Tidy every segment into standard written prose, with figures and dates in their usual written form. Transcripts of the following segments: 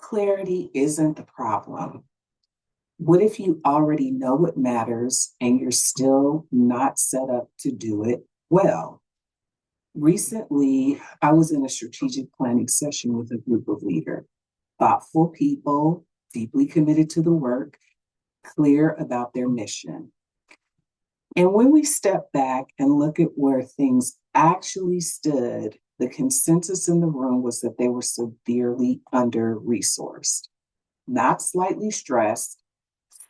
clarity isn't the problem? What if you already know what matters and you're still not set up to do it well? Recently, I was in a strategic planning session with a group of leaders, thoughtful people, deeply committed to the work, clear about their mission. And when we step back and look at where things actually stood, the consensus in the room was that they were severely under-resourced, not slightly stressed,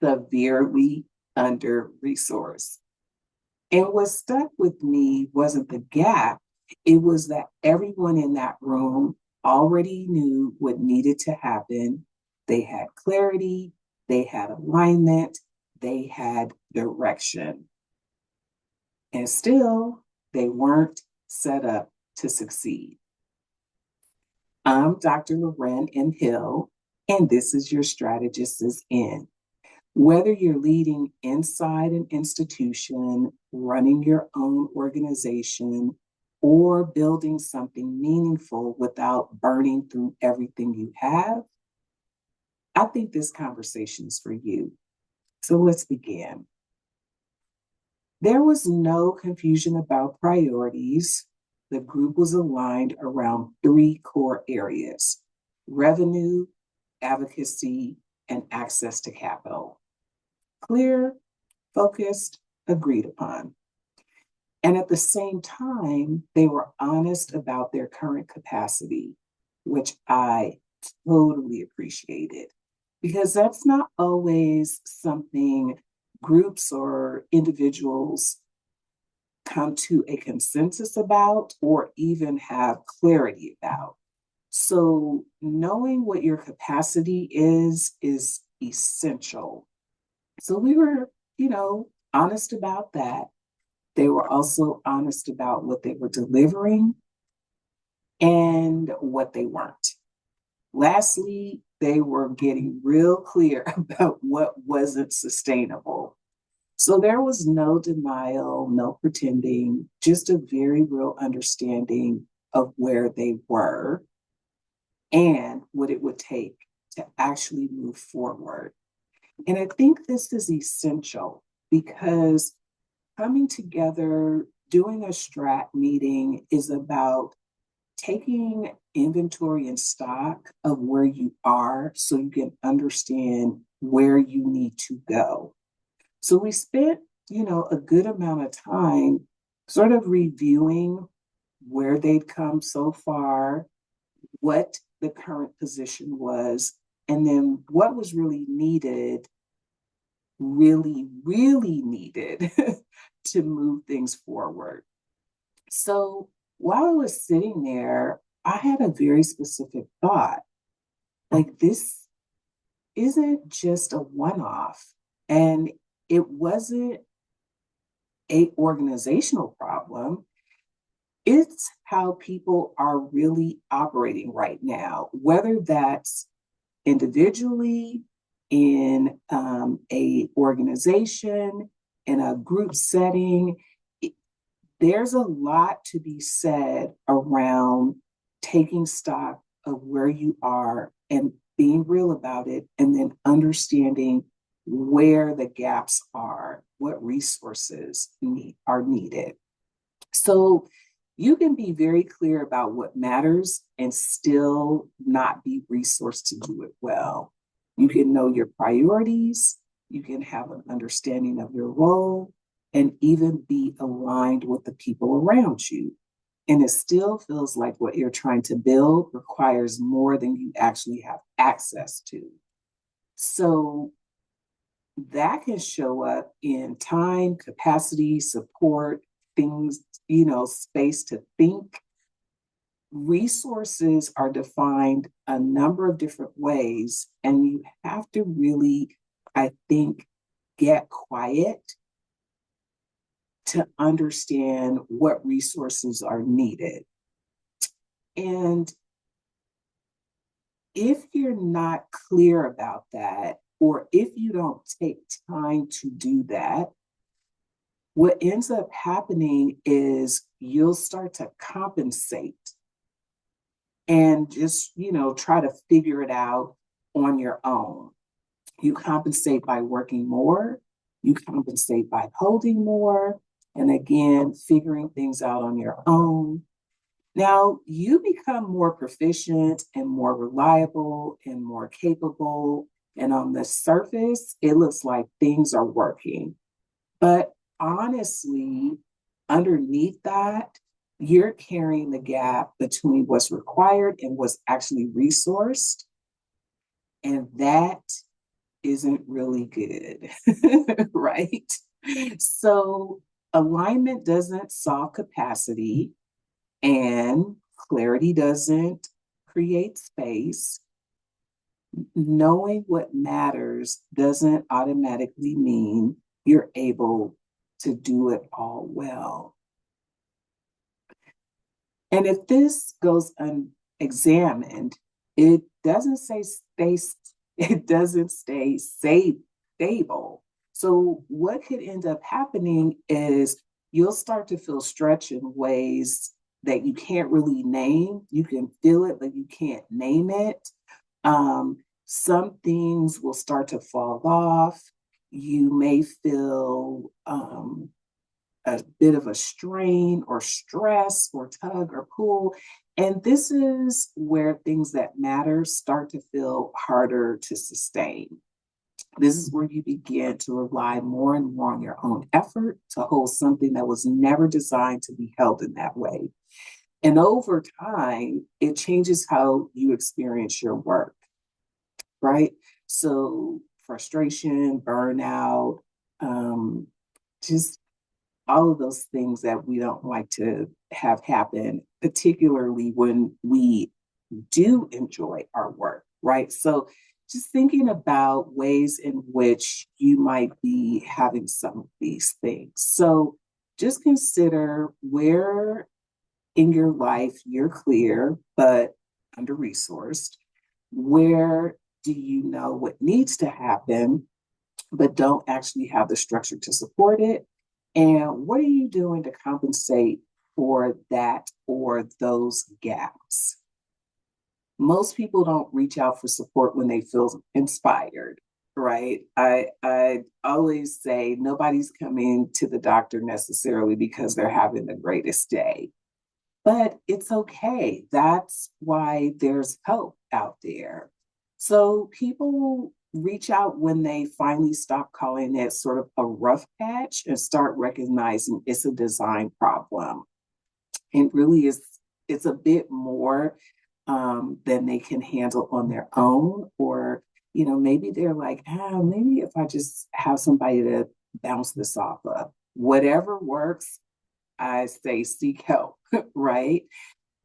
severely under-resourced. And what stuck with me wasn't the gap, it was that everyone in that room already knew what needed to happen. They had clarity, they had alignment, they had direction. And still, they weren't set up to succeed. I'm Dr. Loren M. Hill, and this is your Strategist is In. Whether you're leading inside an institution, running your own organization, or building something meaningful without burning through everything you have, I think this conversation is for you. So let's begin. There was no confusion about priorities. The group was aligned around three core areas: revenue, advocacy, and access to capital. Clear, focused, agreed upon. And at the same time, they were honest about their current capacity, which I totally appreciated, because that's not always something groups or individuals come to a consensus about or even have clarity about. So knowing what your capacity is essential. So we were, honest about that. They were also honest about what they were delivering and what they weren't. Lastly, they were getting real clear about what wasn't sustainable. So there was no denial, no pretending, just a very real understanding of where they were and what it would take to actually move forward. And I think this is essential because coming together, doing a strat meeting is about taking inventory and stock of where you are so you can understand where you need to go. So we spent, a good amount of time sort of reviewing where they'd come so far, what the current position was, and then what was really needed, really needed to move things forward. So while I was sitting there, I had a very specific thought. Like, this isn't just a one-off, and it wasn't an organizational problem. It's how people are really operating right now, whether that's individually, in a organization, in a group setting. There's a lot to be said around taking stock of where you are and being real about it, and then understanding where the gaps are, what resources are needed. So you can be very clear about what matters and still not be resourced to do it well. You can know your priorities, you can have an understanding of your role, and even be aligned with the people around you. And it still feels like what you're trying to build requires more than you actually have access to. So that can show up in time, capacity, support, things, space to think. Resources are defined a number of different ways, and you have to really, I think, get quiet to understand what resources are needed. And if you're not clear about that, or if you don't take time to do that, what ends up happening is you'll start to compensate and just, try to figure it out on your own. You compensate by working more, you compensate by holding more, and again, figuring things out on your own. Now, you become more proficient and more reliable and more capable. And on the surface, it looks like things are working. But honestly, underneath that, you're carrying the gap between what's required and what's actually resourced. And that isn't really good, right? So alignment doesn't solve capacity, and clarity doesn't create space. Knowing what matters doesn't automatically mean you're able to do it all well. And if this goes unexamined, it doesn't stay stable. So what could end up happening is you'll start to feel stretch in ways that you can't really name. You can feel it, but you can't name it. Some things will start to fall off. You may feel a bit of a strain or stress or tug or pull. And this is where things that matter start to feel harder to sustain. This is where you begin to rely more and more on your own effort to hold something that was never designed to be held in that way. And over time, it changes how you experience your work, right? So frustration, burnout, just all of those things that we don't like to have happen, particularly when we do enjoy our work, right? So just thinking about ways in which you might be having some of these things. So just consider where in your life you're clear, but under-resourced. Where do you know what needs to happen, but don't actually have the structure to support it? And what are you doing to compensate for that or those gaps? Most people don't reach out for support when they feel inspired, right? I always say nobody's coming to the doctor necessarily because they're having the greatest day, but it's okay. That's why there's help out there. So people reach out when they finally stop calling it sort of a rough patch and start recognizing it's a design problem. It really is, it's a bit more than they can handle on their own. Or, maybe they're like, maybe if I just have somebody to bounce this off of, whatever works, I say seek help, right?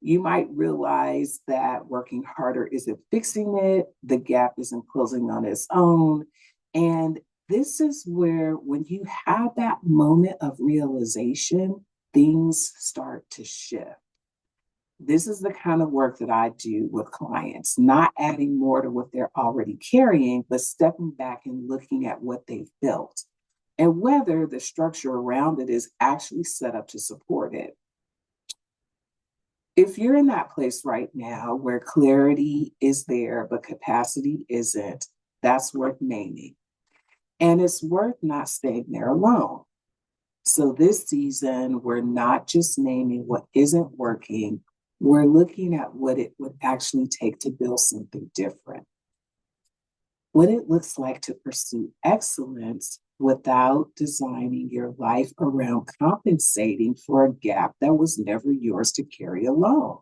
You might realize that working harder isn't fixing it, the gap isn't closing on its own. And this is where, when you have that moment of realization, things start to shift. This is the kind of work that I do with clients, not adding more to what they're already carrying, but stepping back and looking at what they've built and whether the structure around it is actually set up to support it. If you're in that place right now where clarity is there, but capacity isn't, that's worth naming. And it's worth not staying there alone. So this season, we're not just naming what isn't working, we're looking at what it would actually take to build something different. What it looks like to pursue excellence without designing your life around compensating for a gap that was never yours to carry alone.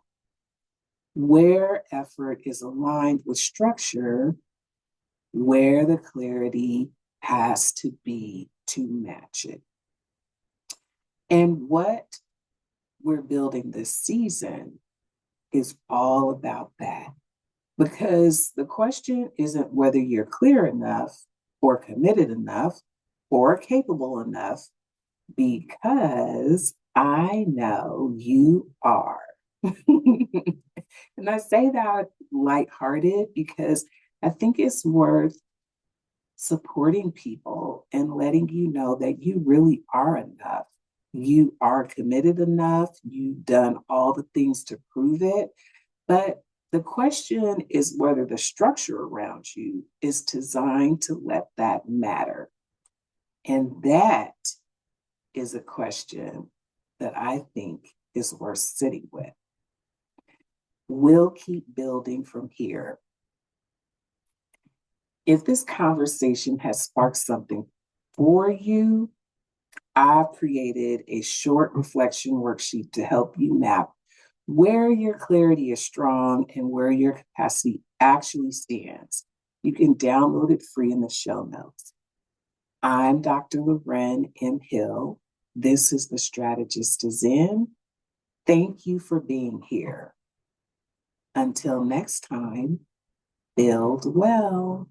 Where effort is aligned with structure, where the clarity has to be to match it. And what we're building this season is all about that. Because the question isn't whether you're clear enough or committed enough or capable enough, because I know you are. And I say that lighthearted because I think it's worth supporting people and letting you know that you really are enough. You are committed enough. You've done all the things to prove it. But The question is whether the structure around you is designed to let that matter. And that is a question that I think is worth sitting with. We'll keep building from here. If this conversation has sparked something for you, I've created a short reflection worksheet to help you map where your clarity is strong and where your capacity actually stands. You can download it free in the show notes. I'm Dr. Loren M. Hill. This is The Strategist is In. Thank you for being here. Until next time, build well.